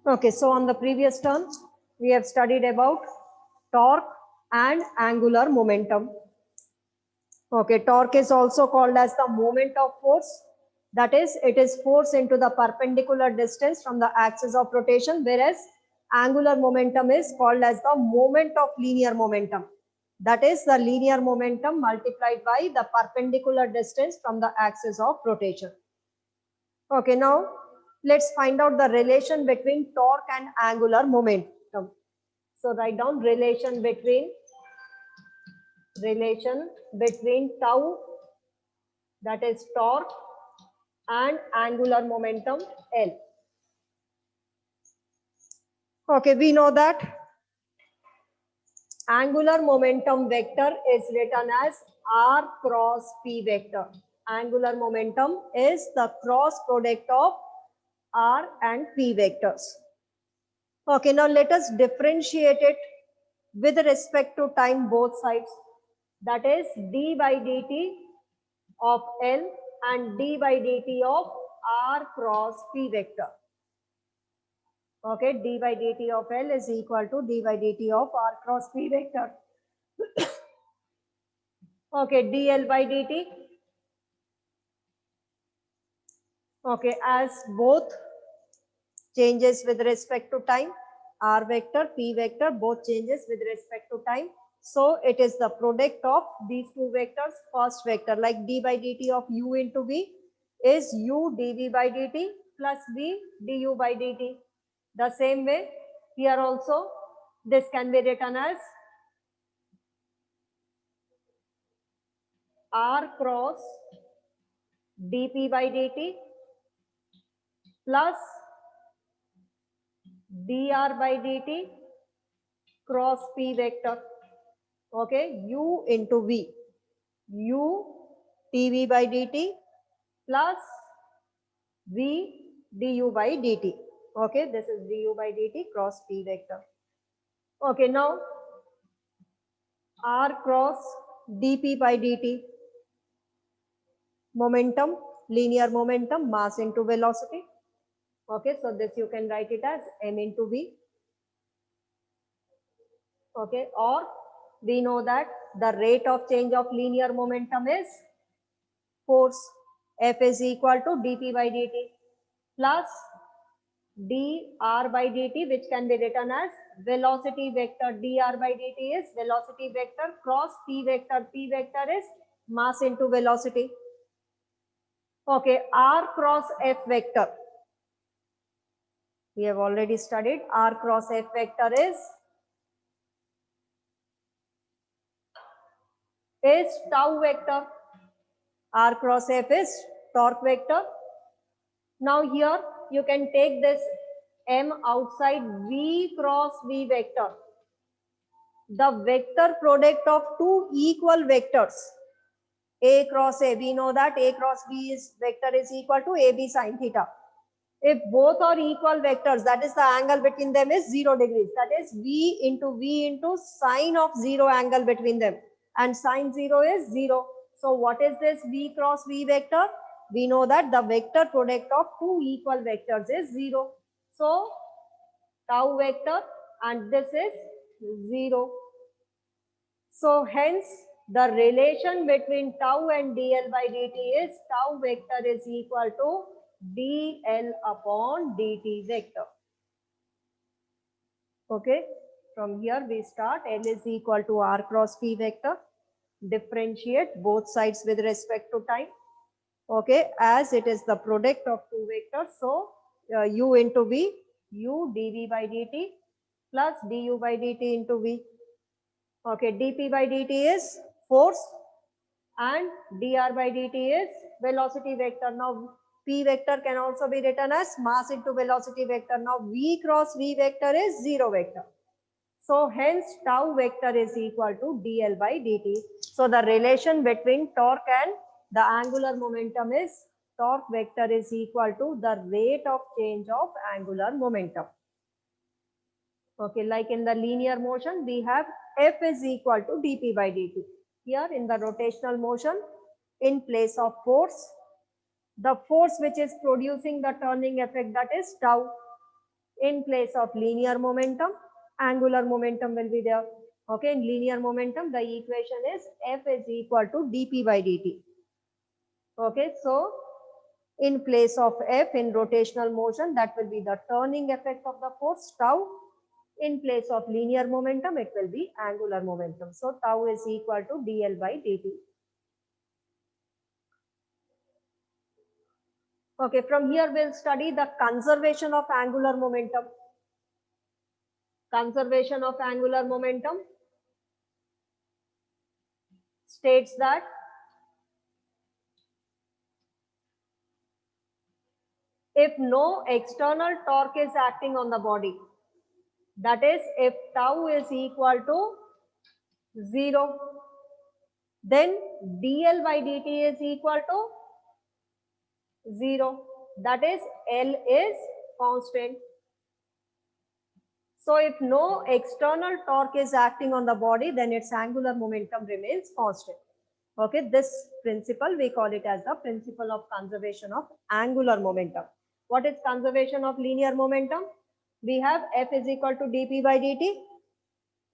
Okay, so on the previous term, we have studied about torque and angular momentum. Okay, torque is also called as the moment of force. That is, it is force into the perpendicular distance from the axis of rotation, whereas angular momentum is called as the moment of linear momentum. That is the linear momentum multiplied by the perpendicular distance from the axis of rotation. Okay, now let's find out the relation between torque and angular momentum. So write down relation between tau, that is torque, and angular momentum L. Okay, we know that angular momentum vector is written as R cross P vector. Angular momentum is the cross product of R and P vectors. Okay, now let us differentiate it with respect to time both sides. That is d by dt of L and d by dt of R cross P vector. Okay, d by dt of L is equal to d by dt of R cross P vector. Okay, dl by dt. Okay, as both changes with respect to time, R vector, P vector, both changes with respect to time. So it is the product of these two vectors. First vector, like d by dt of u into v is u dv by dt plus v du by dt. The same way here also this can be written as R cross dp by dt plus dr by dt cross p vector. Okay, u into v, u dv by dt plus v du by dt. Okay, this is du by dt cross p vector. Okay, now R cross dp by dt, momentum, linear momentum, mass into velocity. Okay, so this you can write it as m into v. Okay, or we know that the rate of change of linear momentum is force. F is equal to dp by dt plus dr by dt, which can be written as velocity vector. Dr by dt is velocity vector cross p vector. P vector is mass into velocity. Okay, r cross f vector. We have already studied r cross f vector is tau vector. R cross f is torque vector. Now here you can take this m outside v cross v vector. The vector product of two equal vectors, a cross a, we know that a cross b is vector is equal to ab sin theta. If both are equal vectors, that is the angle between them is 0 degrees. That is v into sine of 0 angle between them. And sine 0 is 0. So what is this v cross v vector? We know that the vector product of two equal vectors is 0. So tau vector and this is 0. So hence the relation between tau and dl by dt is tau vector is equal to dl upon dt vector. Okay, from here we start. L is equal to r cross p vector. Differentiate both sides with respect to time. Okay, as it is the product of two vectors, so u into v, u dv by dt plus du by dt into v. Okay, dp by dt is force and dr by dt is velocity vector. Now p vector can also be written as mass into velocity vector. Now v cross v vector is 0 vector. So hence tau vector is equal to dl by dt. So the relation between torque and the angular momentum is torque vector is equal to the rate of change of angular momentum. Okay, like in the linear motion, we have F is equal to dp by dt. Here in the rotational motion, in place of force, the force which is producing the turning effect, that is tau. In place of linear momentum, angular momentum will be there. Okay, in linear momentum, the equation is F is equal to dp by dt. Okay, so in place of F in rotational motion, that will be the turning effect of the force tau. In place of linear momentum, it will be angular momentum. So tau is equal to dl by dt. Okay, from here we'll study the conservation of angular momentum. Conservation of angular momentum states that if no external torque is acting on the body, that is if tau is equal to 0, then dl by dt is equal to 0. That is L is constant. So if no external torque is acting on the body, then its angular momentum remains constant. Okay, this principle we call it as the principle of conservation of angular momentum. What is conservation of linear momentum? We have F is equal to dp by dt.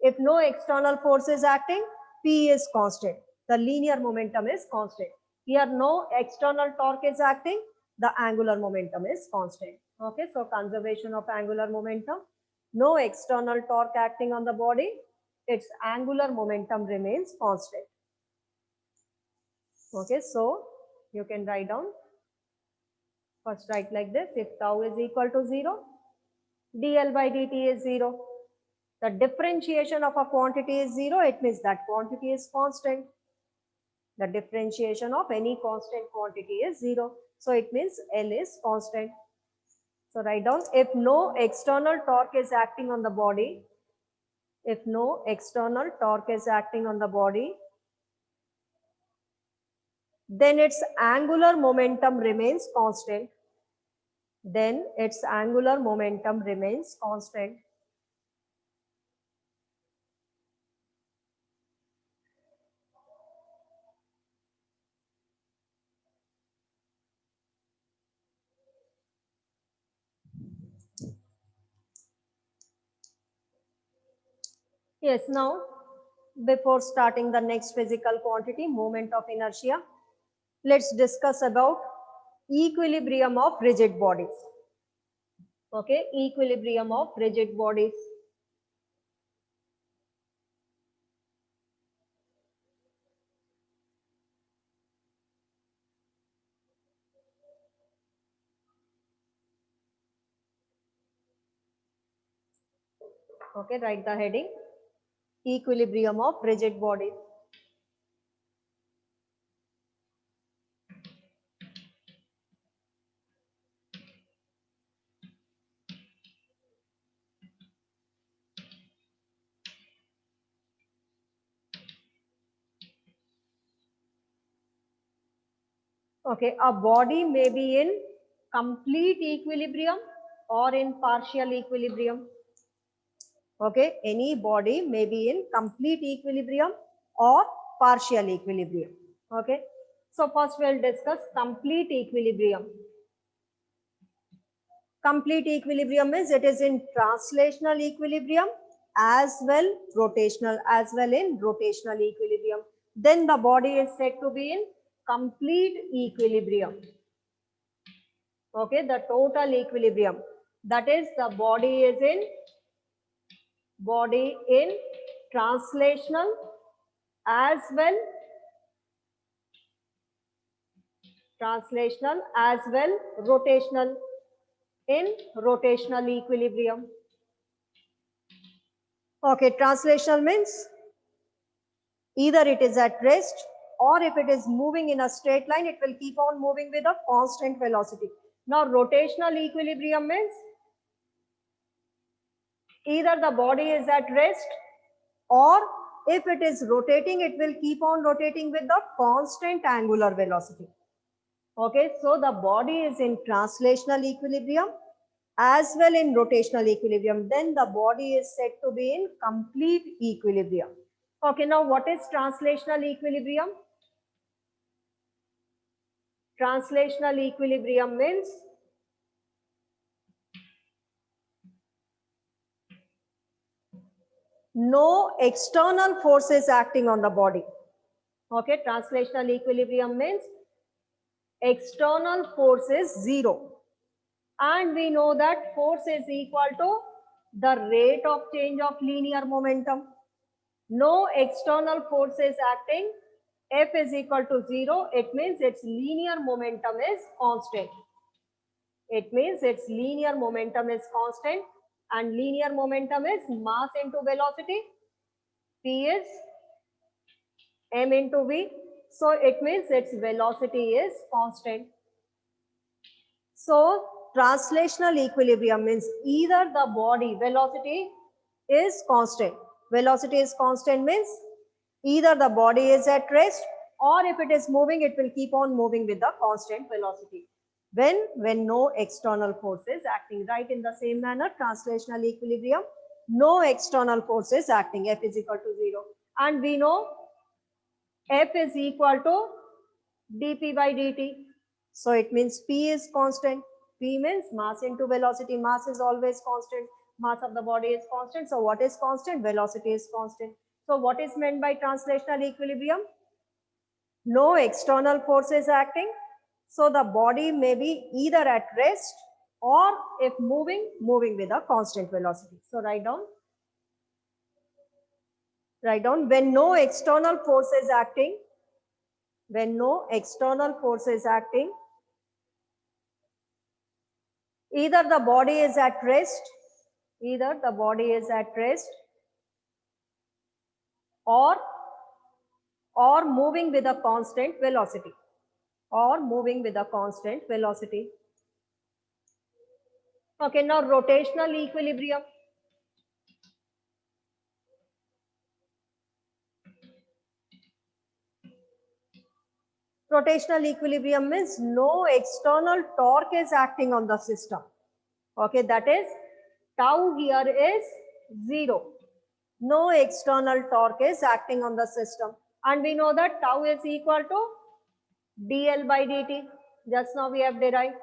If no external force is acting, P is constant. The linear momentum is constant. Here no external torque is acting, the angular momentum is constant. Okay, so conservation of angular momentum. No external torque acting on the body, its angular momentum remains constant. Okay, so you can write down, first write like this, if tau is equal to 0, dl by dt is 0. The differentiation of a quantity is 0, it means that quantity is constant. The differentiation of any constant quantity is 0. So it means L is constant. So write down, if no external torque is acting on the body, if no external torque is acting on the body, then its angular momentum remains constant. Then its angular momentum remains constant. Yes, now before starting the next physical quantity, moment of inertia, let's discuss about equilibrium of rigid bodies. Okay, equilibrium of rigid bodies. Okay, write the heading, equilibrium of rigid bodies. Okay, a body may be in complete equilibrium or in partial equilibrium. Okay, any body may be in complete equilibrium or partial equilibrium. Okay, so first we'll discuss complete equilibrium. Complete equilibrium means it is in translational equilibrium as well in rotational equilibrium. Then the body is said to be in complete equilibrium. Okay, the total equilibrium, that is the body is in translational as well rotational, in rotational equilibrium. Okay, translational means either it is at rest or if it is moving in a straight line, it will keep on moving with a constant velocity. Now rotational equilibrium means either the body is at rest or if it is rotating, it will keep on rotating with the constant angular velocity. Okay, so the body is in translational equilibrium as well in rotational equilibrium. Then the body is said to be in complete equilibrium. Okay, now what is translational equilibrium? Translational equilibrium means no external forces acting on the body. Okay, translational equilibrium means external force is zero. And we know that force is equal to the rate of change of linear momentum. No external force is acting. F is equal to 0. It means its linear momentum is constant. It means its linear momentum is constant, and linear momentum is mass into velocity. P is m into v. So it means its velocity is constant. So translational equilibrium means either the body velocity is constant. Velocity is constant means either the body is at rest, or if it is moving, it will keep on moving with the constant velocity. When no external force is acting, right? In the same manner, translational equilibrium, no external force is acting, F is equal to 0. And we know F is equal to dp by dt. So it means P is constant. P means mass into velocity. Mass is always constant. Mass of the body is constant. So what is constant? Velocity is constant. So what is meant by translational equilibrium? No external force is acting. So the body may be either at rest, or if moving, moving with a constant velocity. So write down when no external force is acting, when no external force is acting, either the body is at rest, or moving with a constant velocity, Okay, now rotational equilibrium. Rotational equilibrium means no external torque is acting on the system. Okay, that is tau here is 0. No external torque is acting on the system. And we know that tau is equal to dl by dt. Just now we have derived.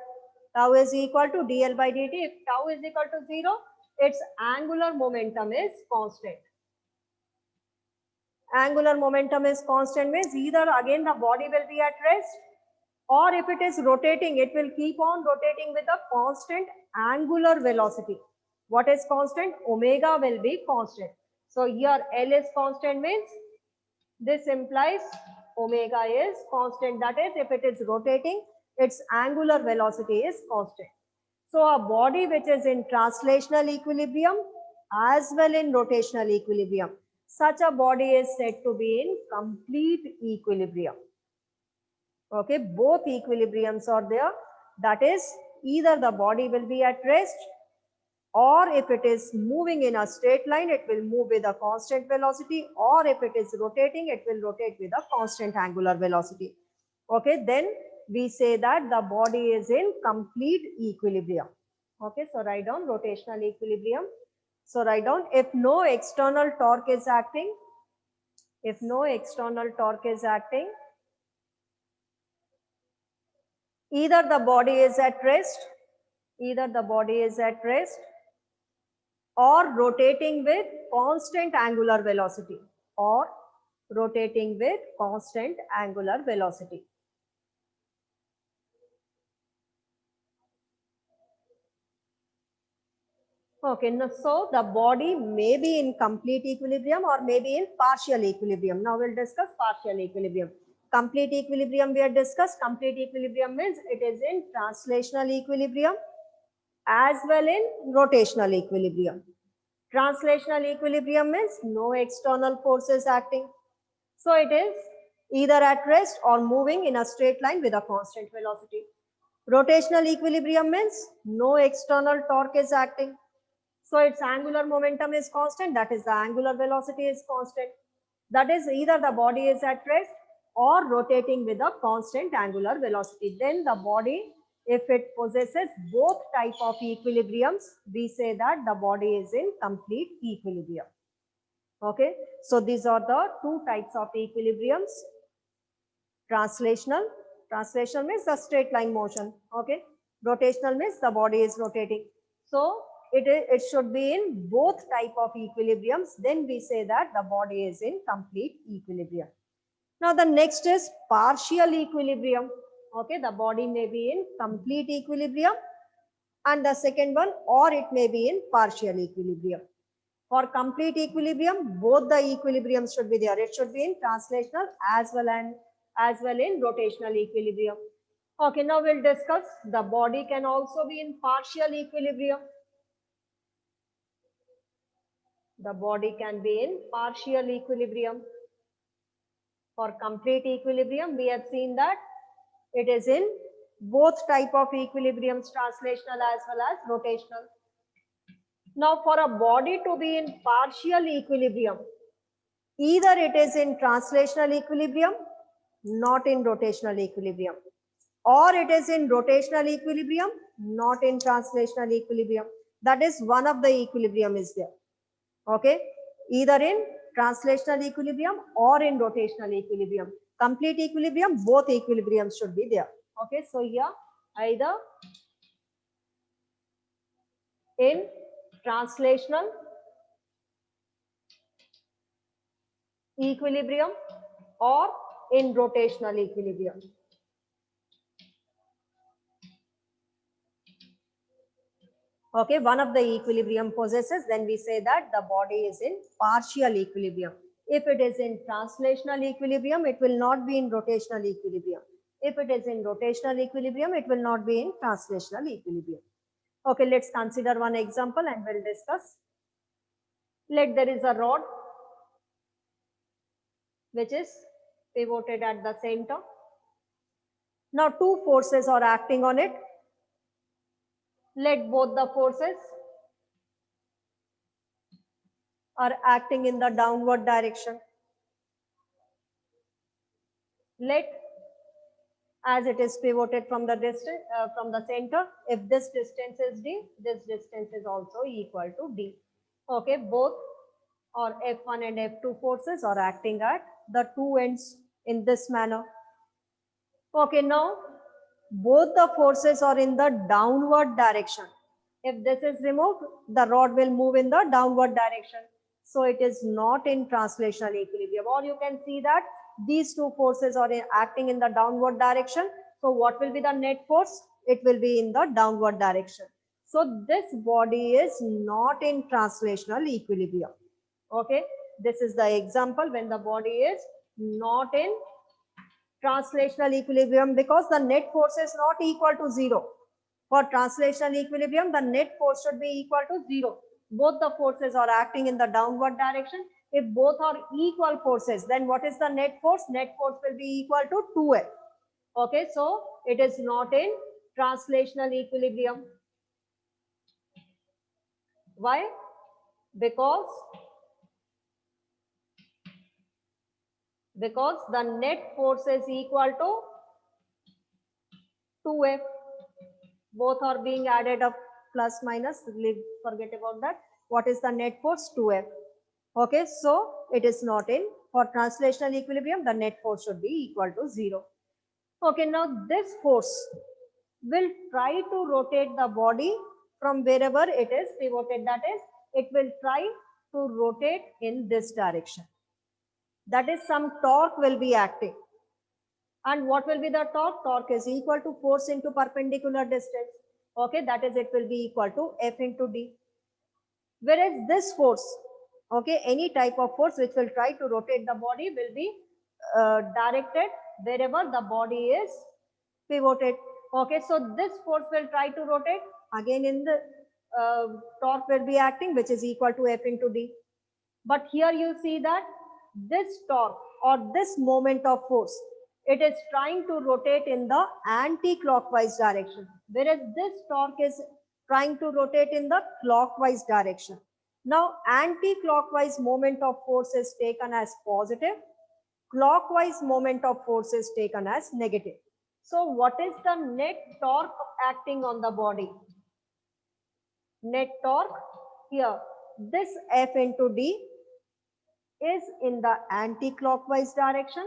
Tau is equal to dl by dt. If tau is equal to 0, its angular momentum is constant. Angular momentum is constant means either again the body will be at rest, or if it is rotating, it will keep on rotating with a constant angular velocity. What is constant? Omega will be constant. So here L is constant means this implies omega is constant. That is, if it is rotating, its angular velocity is constant. So a body which is in translational equilibrium as well in rotational equilibrium, such a body is said to be in complete equilibrium. Okay, both equilibriums are there. That is, either the body will be at rest, or if it is moving in a straight line, it will move with a constant velocity, or if it is rotating, it will rotate with a constant angular velocity. Okay, then we say that the body is in complete equilibrium. Okay, so write down rotational equilibrium. So write down, if no external torque is acting, either the body is at rest, or rotating with constant angular velocity, Okay, now, so the body may be in complete equilibrium or may be in partial equilibrium. Now we'll discuss partial equilibrium. Complete equilibrium we have discussed. Complete equilibrium means it is in translational equilibrium as well in rotational equilibrium. Translational equilibrium means no external forces acting. So it is either at rest or moving in a straight line with a constant velocity. Rotational equilibrium means no external torque is acting. So its angular momentum is constant, that is the angular velocity is constant. That is, either the body is at rest or rotating with a constant angular velocity. Then the body, if it possesses both type of equilibriums, we say that the body is in complete equilibrium. Okay, so these are the two types of equilibriums. Translational means the straight line motion. Okay, rotational means the body is rotating. So it should be in both type of equilibriums. Then we say that the body is in complete equilibrium. Now the next is partial equilibrium. Okay, the body may be in complete equilibrium, and the second one, or it may be in partial equilibrium. For complete equilibrium, both the equilibriums should be there. It should be in translational as well in rotational equilibrium. Okay, now we'll discuss the body can also be in partial equilibrium. The body can be in partial equilibrium. For complete equilibrium, we have seen that it is in both type of equilibriums, translational as well as rotational. Now for a body to be in partial equilibrium, either it is in translational equilibrium, not in rotational equilibrium, or it is in rotational equilibrium, not in translational equilibrium. That is, one of the equilibrium is there. Okay, either in translational equilibrium or in rotational equilibrium. Complete equilibrium, both equilibriums should be there. Okay, so here either in translational equilibrium or in rotational equilibrium. Okay, one of the equilibrium possesses, then we say that the body is in partial equilibrium. If it is in translational equilibrium, it will not be in rotational equilibrium. If it is in rotational equilibrium, it will not be in translational equilibrium. Okay, let's consider one example and we'll discuss. Let there is a rod which is pivoted at the center. Now two forces are acting on it. Let both the forces are acting in the downward direction. Let, as it is pivoted from the distance, from the center, if this distance is d, this distance is also equal to d. Okay, both or F1 and F2 forces are acting at the two ends in this manner. Okay, now both the forces are in the downward direction. If this is removed, the rod will move in the downward direction. So it is not in translational equilibrium. Or you can see that these two forces are acting in the downward direction. So what will be the net force? It will be in the downward direction. So this body is not in translational equilibrium. Okay, this is the example when the body is not in translational equilibrium, because the net force is not equal to 0. For translational equilibrium, the net force should be equal to 0. Both the forces are acting in the downward direction. If both are equal forces, then what is the net force? Net force will be equal to 2F. Okay, so it is not in translational equilibrium. Why? Because the net force is equal to 2F. Both are being added up, plus minus, forget about that. What is the net force? 2F. Okay, so it is not in. For translational equilibrium, the net force should be equal to 0. Okay, now this force will try to rotate the body from wherever it is pivoted. That is, it will try to rotate in this direction. That is, some torque will be acting. And what will be the torque? Torque is equal to force into perpendicular distance. Okay, that is, it will be equal to F into D. Whereas this force, okay, any type of force which will try to rotate the body will be directed wherever the body is pivoted. Okay, so this force will try to rotate. Again, in the torque will be acting, which is equal to F into D. But here you see that this torque or this moment of force, it is trying to rotate in the anti-clockwise direction, whereas this torque is trying to rotate in the clockwise direction. Now, anti-clockwise moment of force is taken as positive, clockwise moment of force is taken as negative. So, what is the net torque acting on the body? Net torque here, this F into D is in the anti-clockwise direction,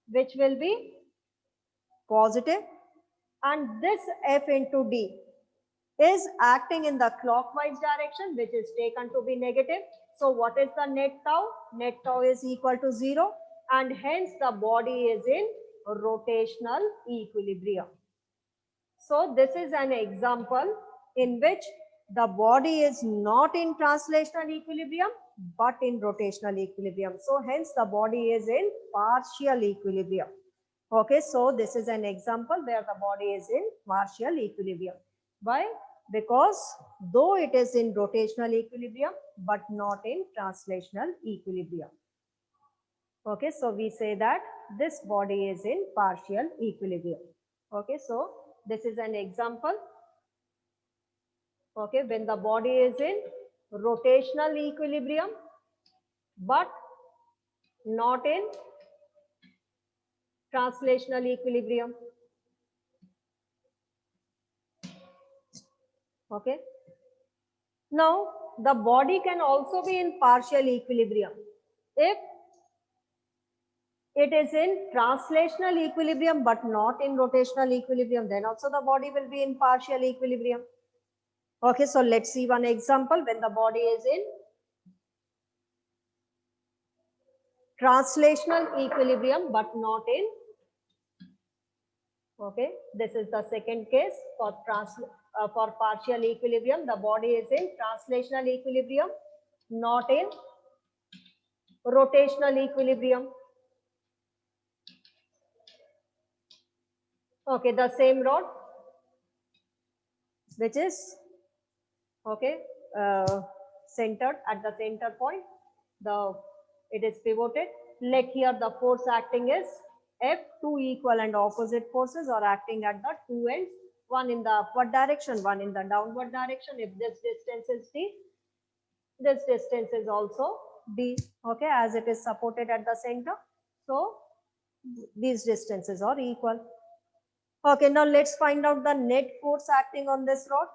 which will be positive, and this F into D is acting in the clockwise direction, which is taken to be negative. So what is the net tau? Net tau is equal to 0, and hence the body is in rotational equilibrium. So this is an example in which the body is not in translational equilibrium but in rotational equilibrium. So hence the body is in partial equilibrium. Okay, so this is an example where the body is in partial equilibrium. Why? Because though it is in rotational equilibrium but not in translational equilibrium. Okay, so we say that this body is in partial equilibrium. Okay, so this is an example. Okay, when the body is in rotational equilibrium but not in translational equilibrium. Okay, now the body can also be in partial equilibrium if it is in translational equilibrium but not in rotational equilibrium, then also the body will be in partial equilibrium. Okay, so let's see one example when the body is in translational equilibrium but not in. Okay, this is the second case for partial equilibrium. The body is in translational equilibrium, not in rotational equilibrium. Okay, the same rod, which is okay centered at the center point. It is pivoted. Let here the force acting is F. Two equal and opposite forces are acting at the two ends, one in the upward direction, one in the downward direction. If this distance is d, this distance is also d. Okay, as it is supported at the center, so these distances are equal. Okay, now let's find out the net force acting on this rod.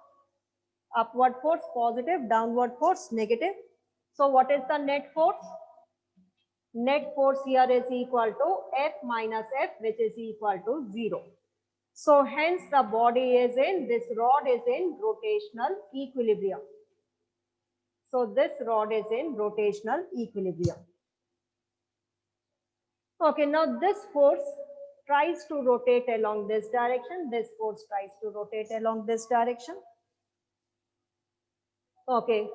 Upward force positive, downward force negative. So what is the net force? Net force here is equal to F minus F, which is equal to 0. So hence the body is in, this rod is in rotational equilibrium. So this rod is in rotational equilibrium. Okay, now this force tries to rotate along this direction. This force tries to rotate along this direction. Okay,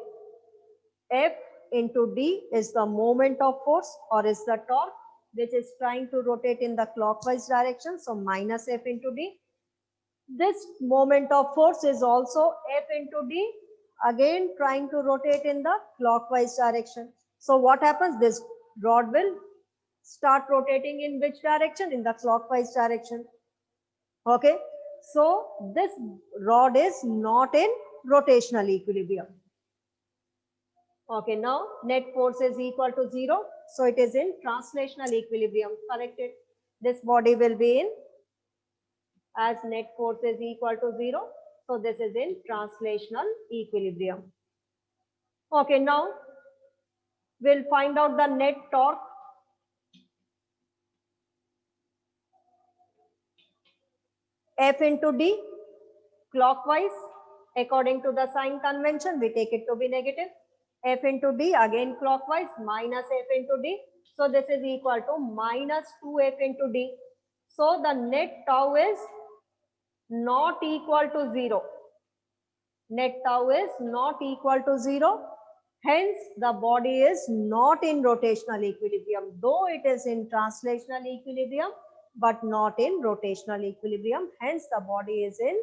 F into D is the moment of force or is the torque which is trying to rotate in the clockwise direction. So minus F into D. This moment of force is also F into D, again trying to rotate in the clockwise direction. So what happens? This rod will start rotating in which direction? In the clockwise direction. Okay, so this rod is not in rotational equilibrium. Okay, now net force is equal to 0. So it is in translational equilibrium. Corrected. This body will be in, as net force is equal to 0. So this is in translational equilibrium. Okay, now we'll find out the net torque. F into D, clockwise, according to the sign convention, we take it to be negative. F into D, again clockwise, minus F into D. So this is equal to minus 2F into D. So the net tau is not equal to 0. Net tau is not equal to 0. Hence, the body is not in rotational equilibrium, though it is in translational equilibrium, but not in rotational equilibrium. Hence, the body is in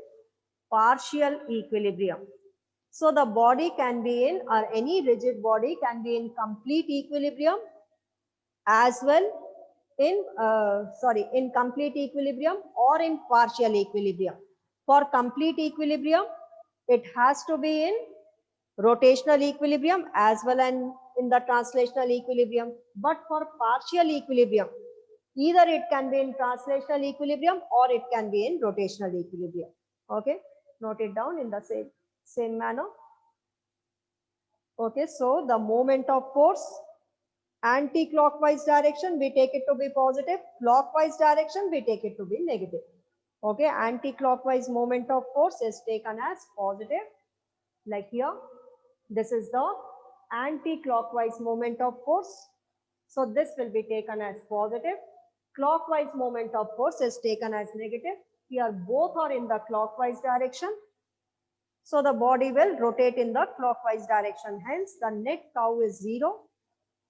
partial equilibrium. So, the body can be in, or any rigid body can be in complete equilibrium as well in complete equilibrium or in partial equilibrium. For complete equilibrium, it has to be in rotational equilibrium as well and in the translational equilibrium. But for partial equilibrium, either it can be in translational equilibrium or it can be in rotational equilibrium. Okay, note it down in the same manner. Okay, so the moment of force, anti-clockwise direction we take it to be positive, clockwise direction we take it to be negative. Okay, anti-clockwise moment of force is taken as positive. Like here, this is the anti-clockwise moment of force. So this will be taken as positive. Clockwise moment of force is taken as negative. Here both are in the clockwise direction. So the body will rotate in the clockwise direction. Hence the net tau is 0.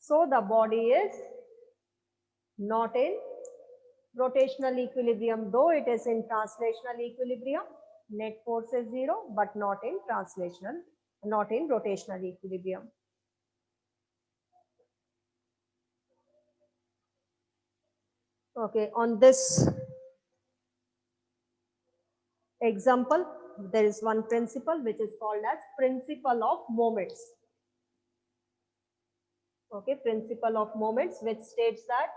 So the body is not in rotational equilibrium, though it is in translational equilibrium. Net force is 0, but not in translational, not in rotational equilibrium. Okay, on this example, there is one principle which is called as principle of moments. Okay, principle of moments, which states that,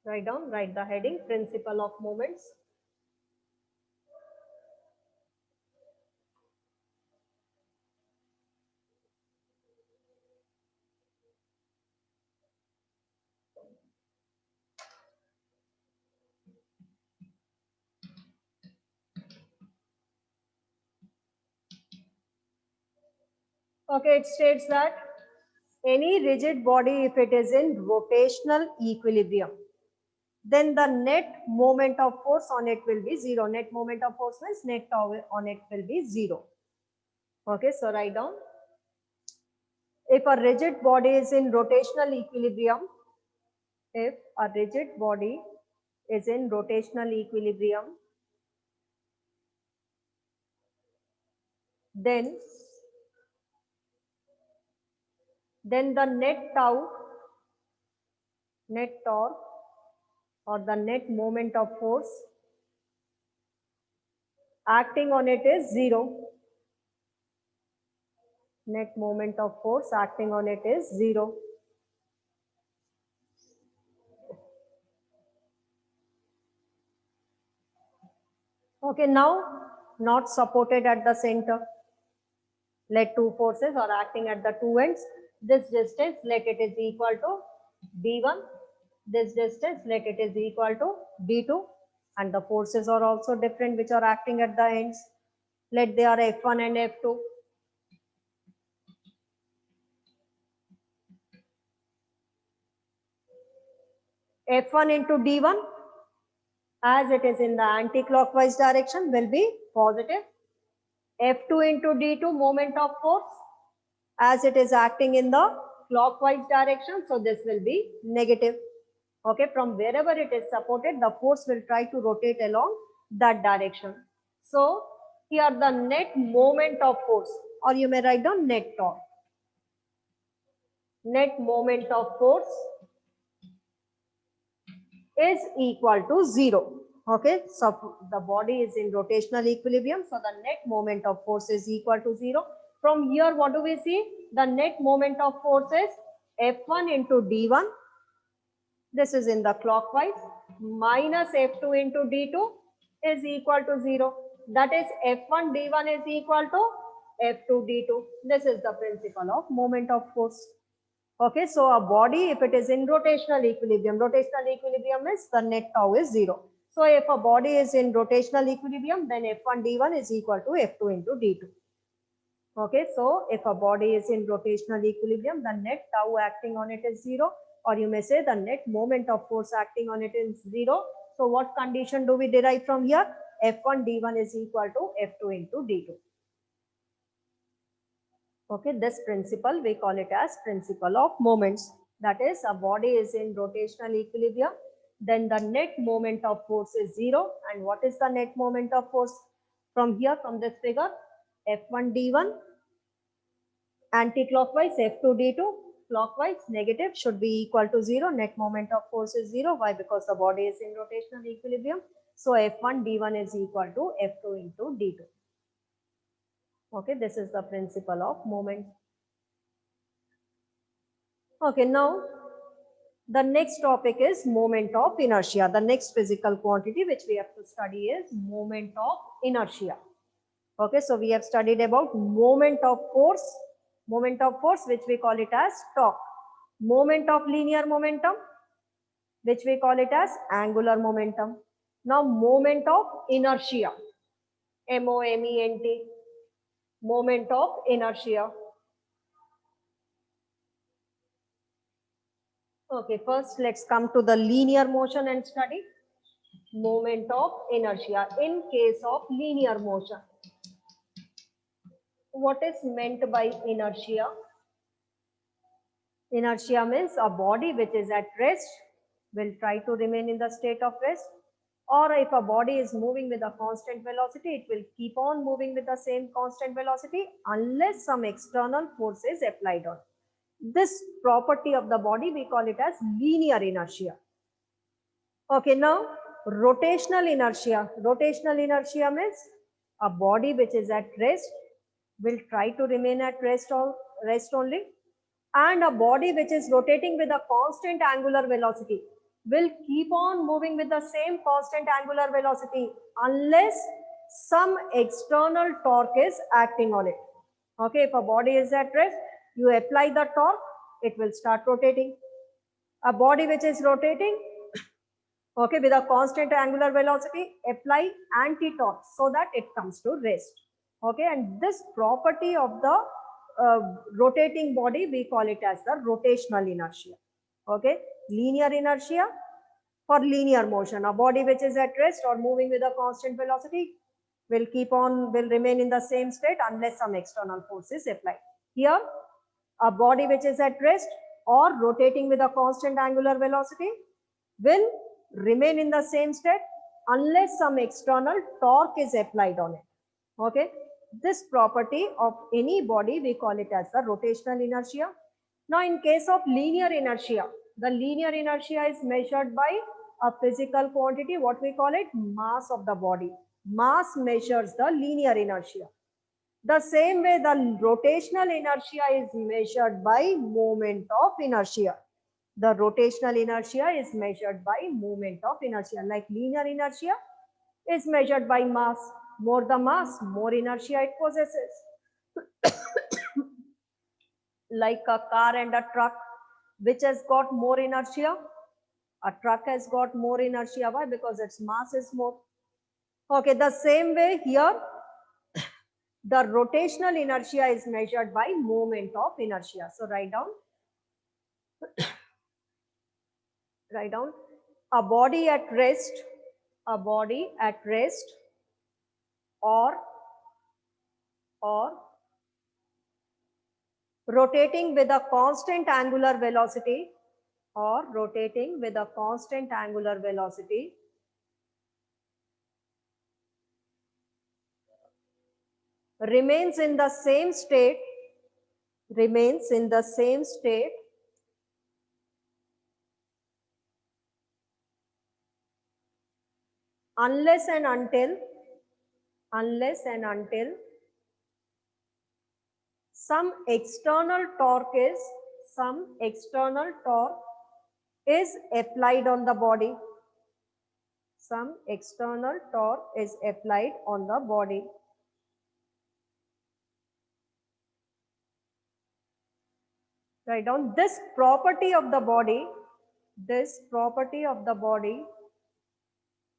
write the heading, principle of moments. Okay, it states that any rigid body, if it is in rotational equilibrium, then the net moment of force on it will be 0. Net moment of force means net tau on it will be 0. Okay, so write down. If a rigid body is in rotational equilibrium, if a rigid body is in rotational equilibrium, then the net tau, net torque, or the net moment of force acting on it is 0. Net moment of force acting on it is 0. Okay, now not supported at the center. Let two forces are acting at the two ends. This distance, let it is equal to d1. This distance, let it is equal to d2. And the forces are also different which are acting at the ends. Let they are F1 and F2. F1 into d1, as it is in the anti-clockwise direction, will be positive. F2 into d2, moment of force, as it is acting in the clockwise direction, so this will be negative. Okay, from wherever it is supported, the force will try to rotate along that direction. So here the net moment of force, or you may write down net torque. Net moment of force is equal to 0. Okay, so the body is in rotational equilibrium, so the net moment of force is equal to 0. From here, what do we see? The net moment of force is F1 into d1. This is in the clockwise, minus F2 into d2 is equal to 0. That is F1 d1 is equal to F2 d2. This is the principle of moment of force. Okay, so a body, if it is in rotational equilibrium means the net tau is 0. So if a body is in rotational equilibrium, then F1 d1 is equal to F2 into d2. Okay, so if a body is in rotational equilibrium, the net tau acting on it is 0, or you may say the net moment of force acting on it is 0. So what condition do we derive from here? F1 d1 is equal to F2 into d2. Okay, this principle we call it as principle of moments. That is, a body is in rotational equilibrium, then the net moment of force is 0. And what is the net moment of force? From here, from this figure, F1 d1, anti-clockwise F2 d2, clockwise negative, should be equal to 0. Net moment of force is 0. Why? Because the body is in rotational equilibrium. So F1 d1 is equal to F2 into d2. Okay, this is the principle of moment. Okay, now the next topic is moment of inertia. The next physical quantity which we have to study is moment of inertia. Okay, so we have studied about moment of force which we call it as torque. Moment of linear momentum, which we call it as angular momentum. Now moment of inertia, moment, moment of inertia. Okay, first let's come to the linear motion and study moment of inertia in case of linear motion. What is meant by inertia? Inertia means a body which is at rest will try to remain in the state of rest, or if a body is moving with a constant velocity, it will keep on moving with the same constant velocity unless some external force is applied on. This property of the body we call it as linear inertia. Okay, now rotational inertia. Rotational inertia means a body which is at rest will try to remain at rest only, and a body which is rotating with a constant angular velocity will keep on moving with the same constant angular velocity unless some external torque is acting on it. Okay, if a body is at rest, you apply the torque, it will start rotating. A body which is rotating, okay, with a constant angular velocity, apply anti-torque so that it comes to rest. Okay, and this property of the rotating body we call it as the rotational inertia. Okay, linear inertia for linear motion, a body which is at rest or moving with a constant velocity will remain in the same state unless some external force is applied. Here a body which is at rest or rotating with a constant angular velocity will remain in the same state unless some external torque is applied on it. Okay, this property of any body we call it as the rotational inertia. Now in case of linear inertia, the linear inertia is measured by a physical quantity, what we call it mass of the body. Mass measures the linear inertia. The same way the rotational inertia is measured by moment of inertia. The rotational inertia is measured by moment of inertia. Like linear inertia is measured by mass. More the mass, more inertia it possesses. Like a car and a truck, which has got more inertia? A truck has got more inertia. Why? Because its mass is more. Okay, the same way here, the rotational inertia is measured by moment of inertia. So write down a body at rest, a body at rest or rotating with a constant angular velocity or rotating with a constant angular velocity remains in the same state unless and until some external torque is applied on the body. Some external torque is applied on the body. Write down this property of the body. This property of the body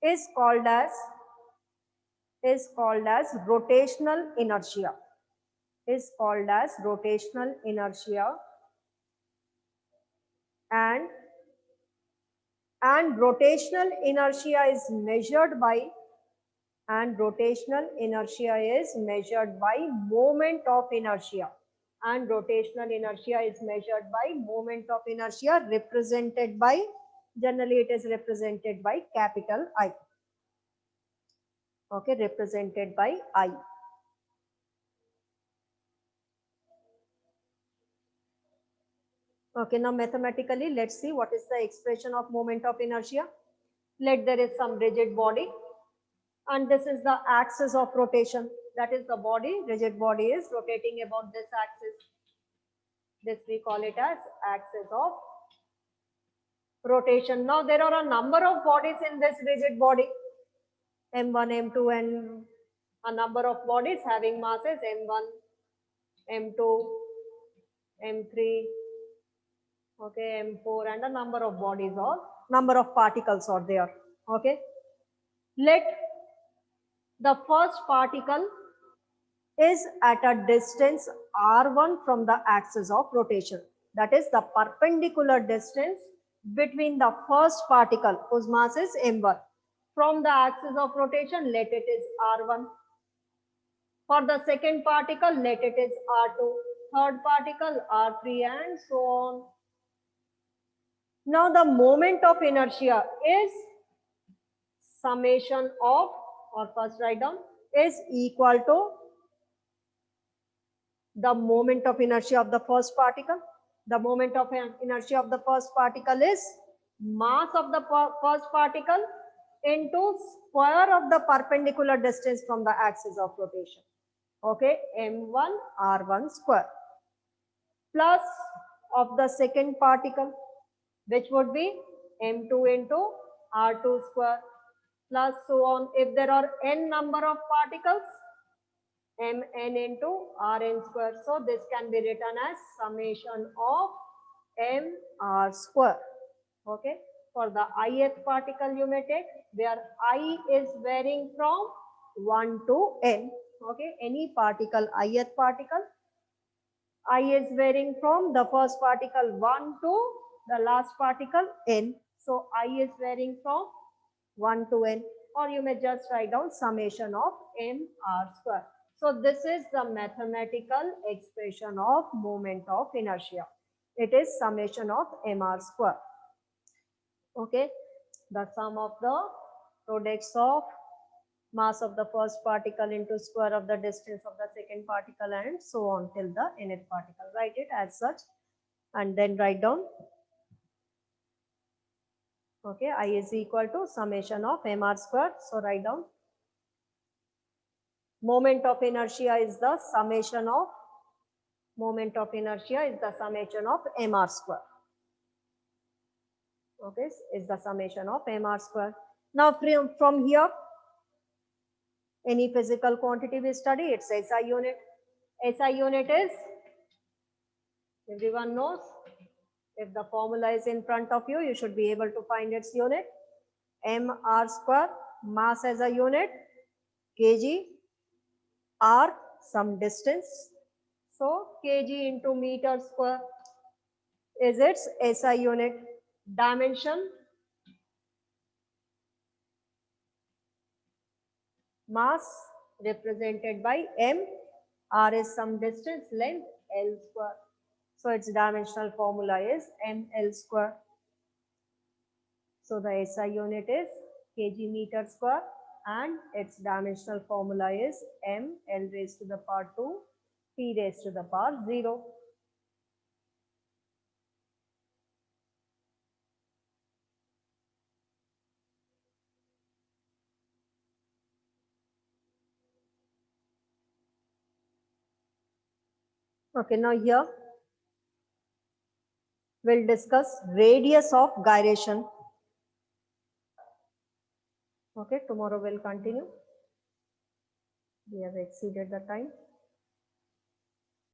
is called as rotational inertia. Is called as rotational inertia, and rotational inertia is measured by moment of inertia, and rotational inertia is measured by moment of inertia represented by, generally it is represented by capital I. Okay, represented by I. Okay, now mathematically let's see what is the expression of moment of inertia. Let there is some rigid body and this is the axis of rotation. That is the body, rigid body is rotating about this axis. This we call it as axis of rotation. Now there are a number of bodies in this rigid body, M1, M2 and a number of bodies having masses M1, M2, M3, okay, M4 and a number of bodies of number of particles are there. Okay, let the first particle is at a distance r1 from the axis of rotation. That is the perpendicular distance between the first particle whose mass is m1 from the axis of rotation. Let it is r1. For the second particle, let it is r2. Third particle r3 and so on. Now the moment of inertia is summation of, or first write down, is equal to the moment of inertia of the first particle. The moment of inertia of the first particle is mass of the first particle into square of the perpendicular distance from the axis of rotation. Okay, m1 r1 square plus of the second particle, which would be m2 into r2 square plus so on. If there are n number of particles, mn into rn square. So this can be written as summation of mr square. Okay. For the ith particle you may take, where I is varying from 1 to n. Okay. Any particle, ith particle, I is varying from the first particle 1 to the last particle n. So I is varying from 1 to n, or you may just write down summation of mr square. So this is the mathematical expression of moment of inertia. It is summation of mr square. Okay, the sum of the products of mass of the first particle into square of the distance of the second particle and so on till the nth particle. Write it as such and then write down. Okay, I is equal to summation of mr square. So write down. Moment of inertia is the summation of moment of inertia is the summation of mr square. Okay, is the summation of mr square. Now from here, any physical quantity we study, it's SI unit. SI unit is, everyone knows, if the formula is in front of you, you should be able to find its unit. mr square, mass as a unit, kg, r some distance. So kg into meter square is its SI unit. Dimension, mass represented by m, r is some distance, length L square. So its dimensional formula is mL square. So the SI unit is kg meter square and its dimensional formula is mL raised to the power 2, T raised to the power 0. Okay, now here we'll discuss radius of gyration. Okay, tomorrow we'll continue. We have exceeded the time.